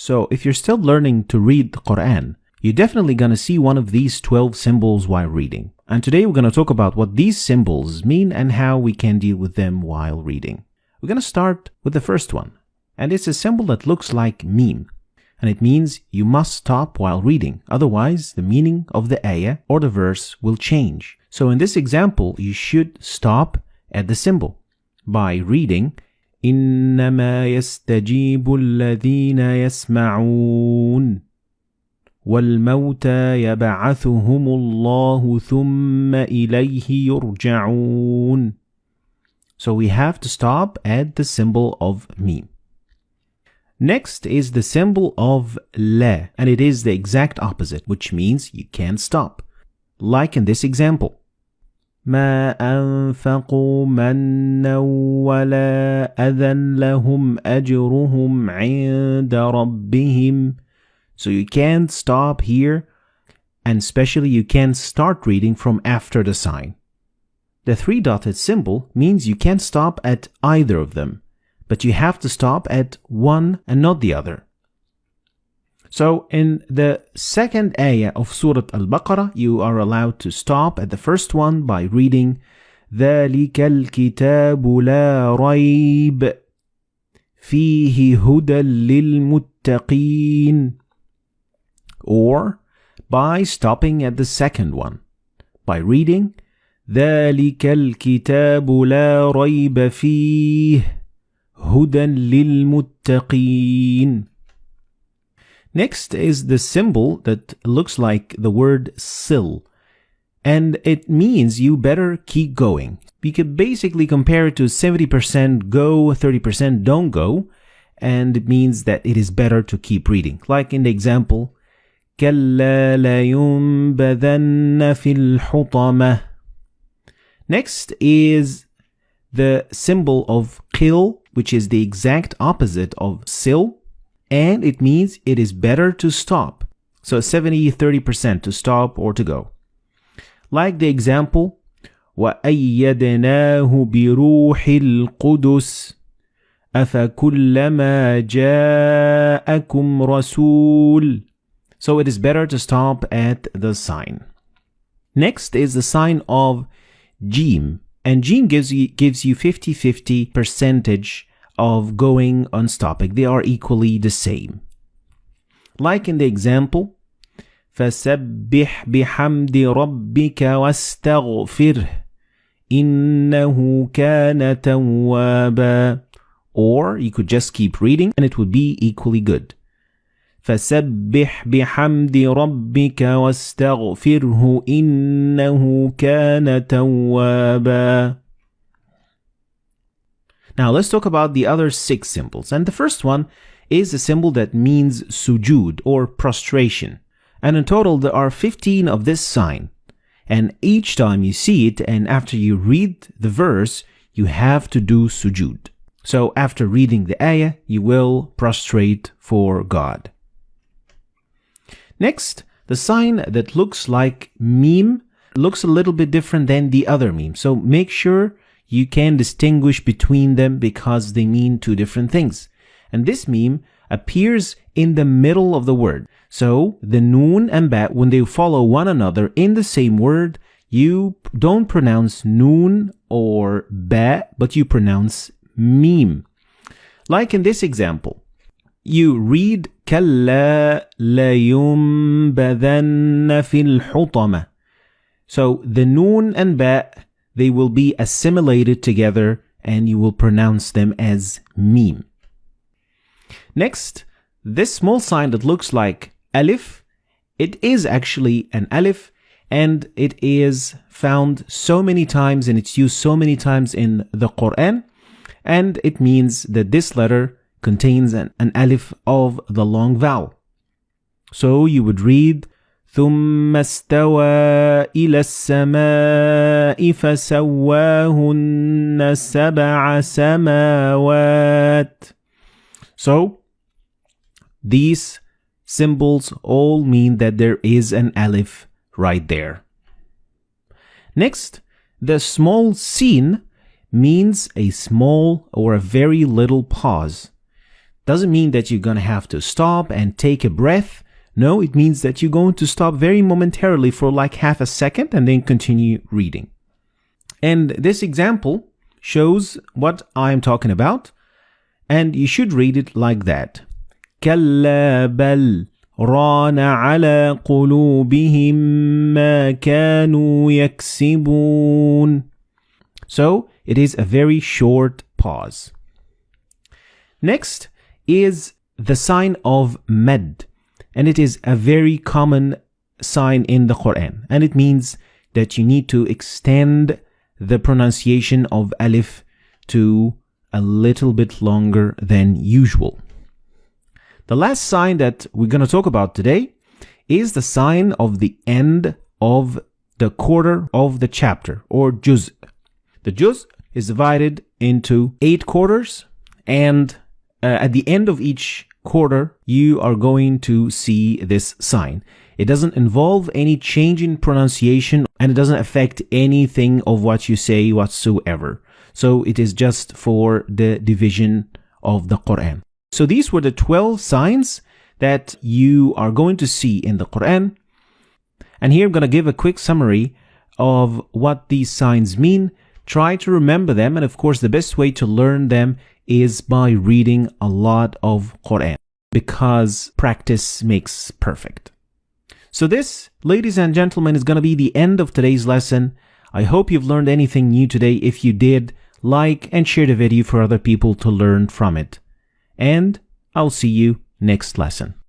So if you're still learning to read the Qur'an, you're definitely going to see one of these 12 symbols while reading. And today we're going to talk about what these symbols mean and how we can deal with them while reading. We're going to start with the first one. And it's a symbol that looks like meme. And it means you must stop while reading. Otherwise, the meaning of the ayah or the verse will change. So in this example, you should stop at the symbol by reading إنما يستجيب الذين يسمعون والموتى يبعثهم الله ثم إليه يرجعون. So we have to stop at the symbol of meme. Next is the symbol of la, and it is the exact opposite, which means you can't stop. Like in this example. ما أنفقوا منا ولا أذى لهم أجرهم عند ربهم. So you can't stop here, and especially you can't start reading from after the sign. The three-dotted symbol means you can't stop at either of them, but you have to stop at one and not the other. So in the second ayah of Surah Al-Baqarah, you are allowed to stop at the first one by reading ذَلِكَ الْكِتَابُ لَا رَيْبَ فِيهِ هُدًى لِلْمُتَّقِينَ, or by stopping at the second one by reading ذَلِكَ الْكِتَابُ لَا رَيْبَ فِيهِ هُدًى لِلْمُتَّقِينَ. Next is the symbol that looks like the word sil, and it means you better keep going. We could basically compare it to 70% go, 30% don't go, and it means that it is better to keep reading. Like in the example, كَلَّا لَيُنبَذَنَّ فِي الْحُطَمَةِ. Next is the symbol of qil, which is the exact opposite of sil, and it means it is better to stop. So 70-30% to stop or to go. Like the example, وَأَيَّدْنَاهُ بِرُوحِ الْقُدُسِ أَفَكُلَّمَا جَاءَكُمْ رَسُولٌ. So it is better to stop at the sign. Next is the sign of Jim. And Jim gives you 50-50 percentage of going on stopping. They are equally the same. Like in the example, فَسَبِّحْ بِحَمْدِ رَبِّكَ وَاسْتَغْفِرْهِ إِنَّهُ كَانَ تَوَّابًا. Or you could just keep reading and it would be equally good. فَسَبِّحْ بِحَمْدِ رَبِّكَ وَاسْتَغْفِرْهُ إِنَّهُ كَانَ تَوَّابًا. Now let's talk about the other 6 symbols. And the first one is a symbol that means sujud or prostration. And in total there are 15 of this sign. And each time you see it and after you read the verse, you have to do sujud. So after reading the ayah, you will prostrate for God. Next, the sign that looks like meme looks a little bit different than the other meme. So make sure you can distinguish between them because they mean 2 different things. And this meme appears in the middle of the word. So the noon and ba, when they follow one another in the same word, you don't pronounce noon or ba, but you pronounce meme. Like in this example, you read كَلَّا لَيُنبَذَنَّ فِي الْحُطَمَةِ. So the noon and ba, they will be assimilated together and you will pronounce them as meme. Next, this small sign that looks like alif, it is actually an alif and it is found so many times and it's used so many times in the Qur'an, and it means that this letter contains an alif of the long vowel. So you would read ثم استوى إلى السماء فسواهن سبع سماوات. So these symbols all mean that there is an alif right there. Next, the small sin means a small or a very little pause. doesn't mean that you're going to have to stop and take a breath. No, it means that you're going to stop very momentarily for like half a second and then continue reading. And this example shows what I'm talking about, and you should read it like that. كلا بل ران على قلوبهم ما كانوا يكسبون. So it is a very short pause. Next is the sign of mad, and it is a very common sign in the Quran, and it means that you need to extend the pronunciation of alif to a little bit longer than usual. The last sign that we're going to talk about today is the sign of the end of the quarter of the chapter, or juz. The juz is divided into 8 quarters, and at the end of each quarter, you are going to see this sign. It doesn't involve any change in pronunciation, and it doesn't affect anything of what you say whatsoever. So it is just for the division of the Quran. So these were the 12 signs that you are going to see in the Quran. And here I'm going to give a quick summary of what these signs mean. Try to remember them, and of course the best way to learn them is by reading a lot of Quran, because practice makes perfect. So this, ladies and gentlemen, is going to be the end of today's lesson. I hope you've learned anything new today. If you did, like and share the video for other people to learn from it. And I'll see you next lesson.